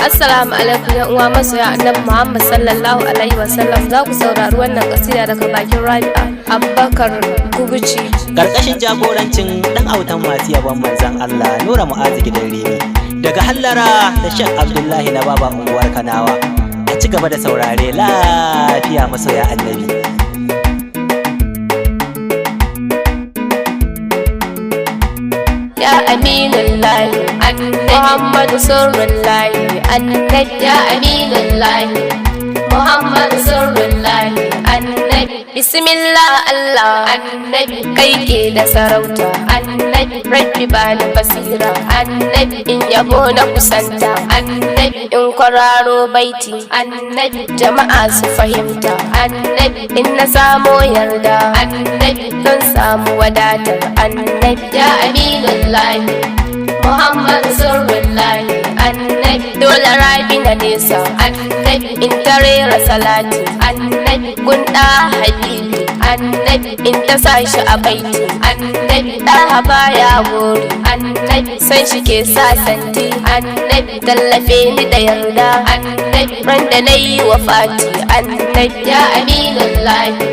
Assalamu alaikum ya uwa masoya annabi Muhammad sallallahu alaihi wasallam. Za ku saurari wannan kasida daga bakin Rabi'a Abubakar Guguci karkashin jagorancin dan autan masu yaban manzon Allah Nura Mu'azu gidan Rimi daga hallara da Sheikh Abdullahi na baba unguwar Kanawa. A ci gaba da saurare lafiya masoya annabi. Ya aminillahi Muhammadu sirrullahi annabi. Ya aminillahi Muhammadu sirrullahi annabi. Bismillah Allah annabi, kai ke da sarauta annabi. Rabbi bani basira annabi, in yabo na kusanta annabi. In kwararo baiti annabi, jama'a su fahimta annabi. In na samo yarda annabi, don samu wadatar annabi. Ya aminillahi Muhammad sirrullahi annabi. Dole rabi na nesa annabi, in tarera salati annabi. Gunda habibi annabi, in ta sashi a baiti annabi. Ɗaha baya gori annabi, sai shi ke sasanti annabi. Tallafe ni da yarda annabi, ran da na yi wa fati annabi. Ya aminillahi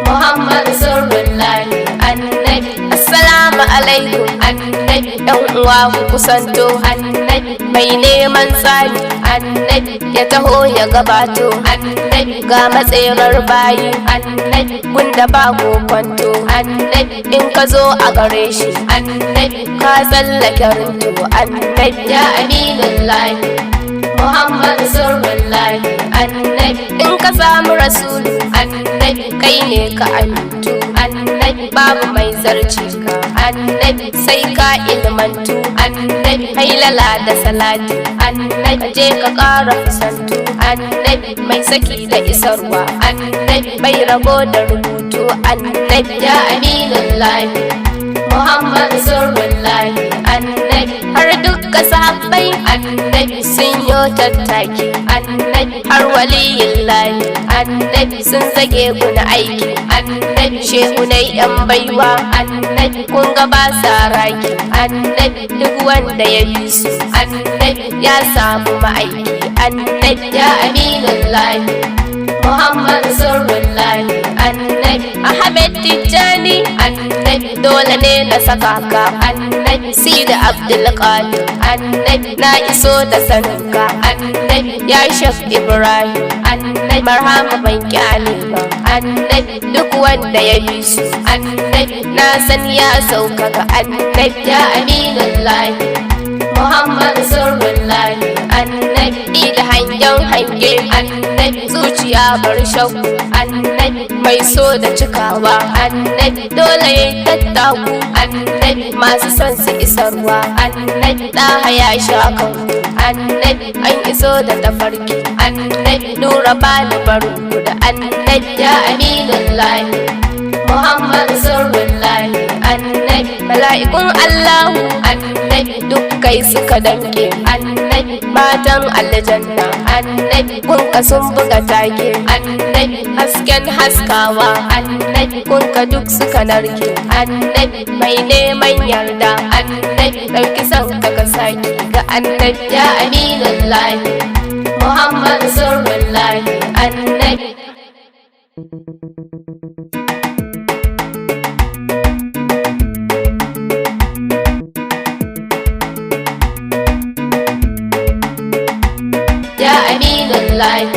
Muhammad sirrullahi annabi. Assalamu alaikum annabi, ɗan uwa ku kusanto annabi. Mai neman tsani annabi, ya taho ya gabato annabi. Ga matserar bayi annabi, gunda ba kwanto annabi. In ka zo a gare shi annabi, ka tsallake rinto annabi. Ya aminillahi Muhammad sirrullahi annabi. In ka samu rasulu annabi, kai ne ka amintu annabi. Babu mai zarce ka annabi, sai ka ilmantu annabi. Hailala da salati annabi, ka je ka ƙara kusantu annabi. Mai saki da isarwa annabi, bai rabo da rubutu annabi. Ya aminillahi Muhammad sirrullahi annabi. Har dukka sahabbai annabi, sun yo tattaki annabi. Har waliyillahi annabi, sun zage guna aiki annabi. Shehunai yan baiwa annabi, kun ga ba sa raki annabi. Duk wanda ya bi su annabi, ya samu ma'aiki annabi. Ya aminillahi Muhammad sirrullahi annabi. Ahmed Tijjani annabi, dole ne na saka ka annabi. Sida Abdulkadir annabi, na iso da saninka annabi. Ya Shaf Ibrahim annabi, marhama ban kyale ba annabi. Duk wanda ya bi su annabi, na san ya sauka ga annabi. Ya aminillahi Muhammad sirrullahi annabi. Da hangen hange annabi, zuciya bar shakku annabi. Mai so da cikawa annabi, dole ya tattaku annabi. Masu son su isarwa annabi, ɗaha ya sha kanku annabi. An iso da tafarki annabi, nura bani barku da annabi. Ya aminillahi Muhammad sirrullahi annabi. Mala'ikun Allahu annabi, duk kai suka danke annabi. Matan aljanna annabi, kunka sun buga take annabi. Hasken haskawa annabi, kunka duk suka narke annabi. Mai neman yarda annabi, ɗauki son ka saki ga annabi. Ya aminillahi Muhammad sirrullahi annabi. Ya aminillahi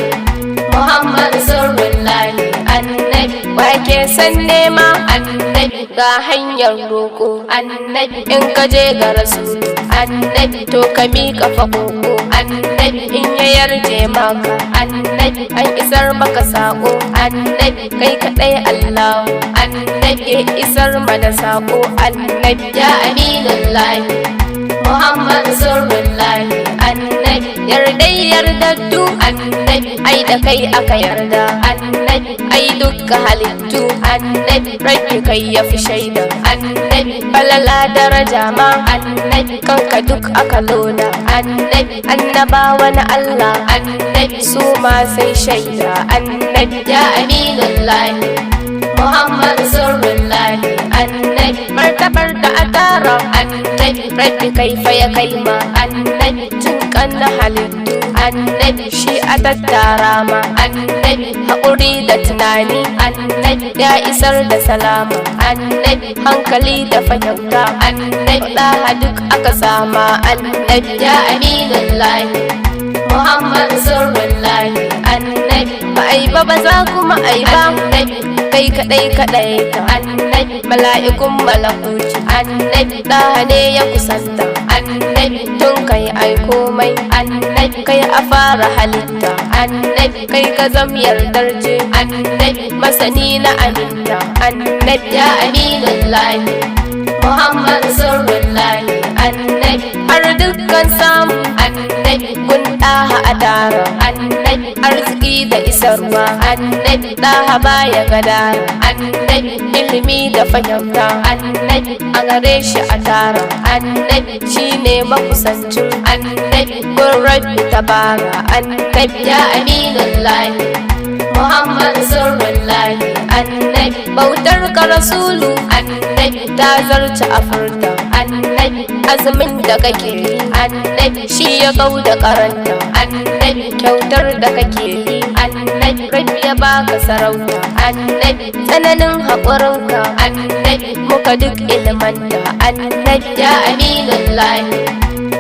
Muhammad sirrullahi annabi. Wake san nema annabi, ga hanyar roko annabi. In ka je ga rasulu annabi, to ka miƙa fakoko annabi. In ya yarje maka annabi, an isar maka sako annabi. Kai kaɗai Allahu annabi, ya isar mana sako annabi. Ya aminillahi Muhammad sirrullahi annabi. Yardai yardaddu annabi, ai da kai aka yarda annabi. Ai dukka halittu annabi, rabbi kai ya fi shaida annabi. Falala daraja ma annabi, kanka duk aka loda annabi. Annabawa na Allah annabi, su ma sai shaida annabi. Ya aminillahi Muhammad sirrullahi annabi. Martabar da ata tara annabi rabbi kaifa ya kaima annabi tun kan halittu annabi shi a tattara ma annabi haƙuri da tunani annabi ya isar da salama annabi hankali da fahimta annabi ɗaha duk aka sama annabi ya aminillahi Muhammad sirrullahi annabi ba ai ba za kuma ai ba annabi kai kadai ka annabi mala'ikun malakuci annabi ɗaha ne ya kusanta annabi tun kai ai komai annabi kai a fara halitta annabi kai ka zam yardarje annabi masani na aminta annabi ya aminillahi Muhammad sirrullahi annabi har dukkan samu annabi kun ɗaha a tara annabi arziki da isarwa annabi ɗaha baya gadara annabi ilimi da fahimta annabi a gare shi a tara annabi shine makusancin annabi kun rabbi tabara annabi ya aminillahi Muhammad sirrullahi annabi bautar ka rasulu annabi ta zarce a furta annabi azumin da kake yi annabi shi ya kauda karanta annabi kyautar da kake yi annabi rabbi ya baka sarauta annabi tsananin haƙurinka annabi muka duk ilmanta annabi ya aminillahi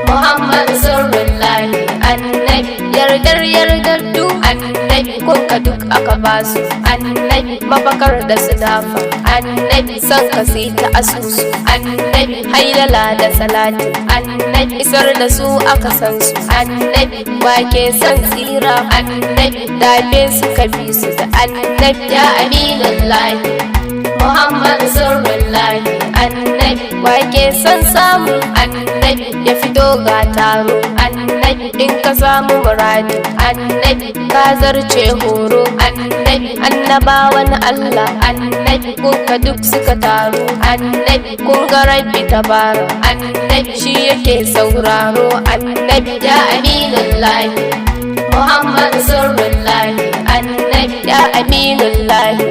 Muhammad sirrullahi annabi yardar du annabi kun ka duk aka basu annabi mafakar da su dafa annabi son ka sai ta asusu annabi hailala da salati annabi isar da su aka san su annabi wake son tsira annabi dafe suka bi su da annabi ya aminillahi Muhammad sirrullahi annabi wake son samu annabi ya fito ga taro annabi in ka samu muradi annabi ka zarce horo annabi annabawan Allah annabi kun ka duk suka taru annabi kun ga rabbi tabara annabi shi yake sauraro annabi ya aminillahi Muhammad sirrullahi annabi ya aminillahi